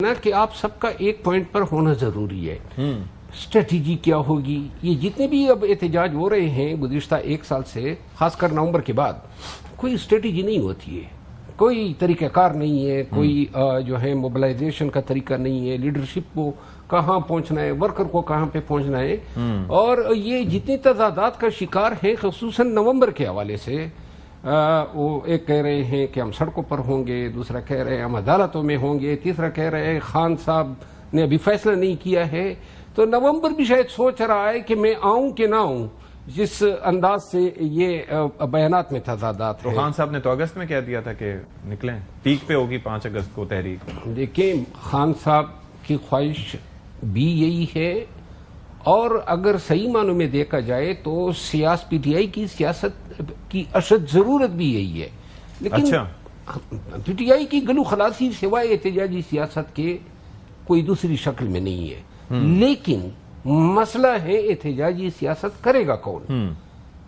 نا کہ آپ سب کا ایک پوائنٹ پر ہونا ضروری ہے. اسٹریٹجی کیا ہوگی؟ یہ جتنے بھی اب احتجاج ہو رہے ہیں گزشتہ ایک سال سے، خاص کر نومبر کے بعد، کوئی اسٹریٹجی نہیں ہوتی ہے، کوئی طریقہ کار نہیں ہے، کوئی جو ہے موبلائزیشن کا طریقہ نہیں ہے، لیڈرشپ کو کہاں پہنچنا ہے، ورکر کو کہاں پہ پہنچنا ہے. اور یہ جتنی تضادات کا شکار ہیں خصوصاً نومبر کے حوالے سے، وہ ایک کہہ رہے ہیں کہ ہم سڑکوں پر ہوں گے، دوسرا کہہ رہے ہیں ہم عدالتوں میں ہوں گے، تیسرا کہہ رہے ہیں خان صاحب نے ابھی فیصلہ نہیں کیا ہے. تو نومبر بھی شاید سوچ رہا ہے کہ میں آؤں کہ نہ آؤں، جس انداز سے یہ بیانات میں تضادات ہیں. تو خان صاحب نے تو اگست میں کہہ دیا تھا کہ نکلیں، پیک پہ ہوگی 5 اگست کو تحریک. دیکھیں، خان صاحب کی خواہش بھی یہی ہے، اور اگر صحیح معنوں میں دیکھا جائے تو پی ٹی آئی کی سیاست کی اشد ضرورت بھی یہی ہے. لیکن پی ٹی آئی کی گلو خلاصی سوائے احتجاجی سیاست کے کوئی دوسری شکل میں نہیں ہے. لیکن مسئلہ ہے احتجاجی سیاست کرے گا کون؟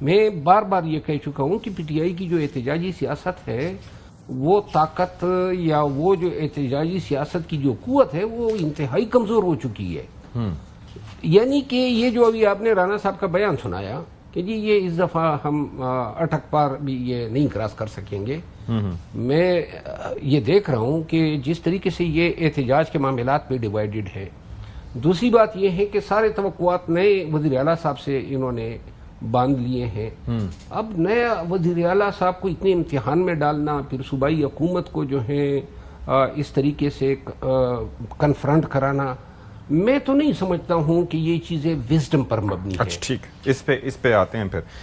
میں بار بار یہ کہہ چکا ہوں کہ پی ٹی آئی کی جو احتجاجی سیاست ہے، وہ طاقت یا وہ جو احتجاجی سیاست کی جو قوت ہے وہ انتہائی کمزور ہو چکی ہے. یعنی کہ یہ جو ابھی آپ نے رانا صاحب کا بیان سنایا کہ جی یہ اس دفعہ ہم اٹک پار بھی یہ نہیں کراس کر سکیں گے، میں یہ دیکھ رہا ہوں کہ جس طریقے سے یہ احتجاج کے معاملات پہ ڈیوائیڈڈ ہے. دوسری بات یہ ہے کہ سارے توقعات نئے وزیر اعلیٰ صاحب سے انہوں نے باندھ لیے ہیں. اب نیا وزیر اعلیٰ صاحب کو اتنے امتحان میں ڈالنا، پھر صوبائی حکومت کو جو ہے اس طریقے سے کنفرنٹ کرانا، میں تو نہیں سمجھتا ہوں کہ یہ چیزیں وزڈم پر مبنی ہے. اچھا ٹھیک، اس پہ آتے ہیں پھر.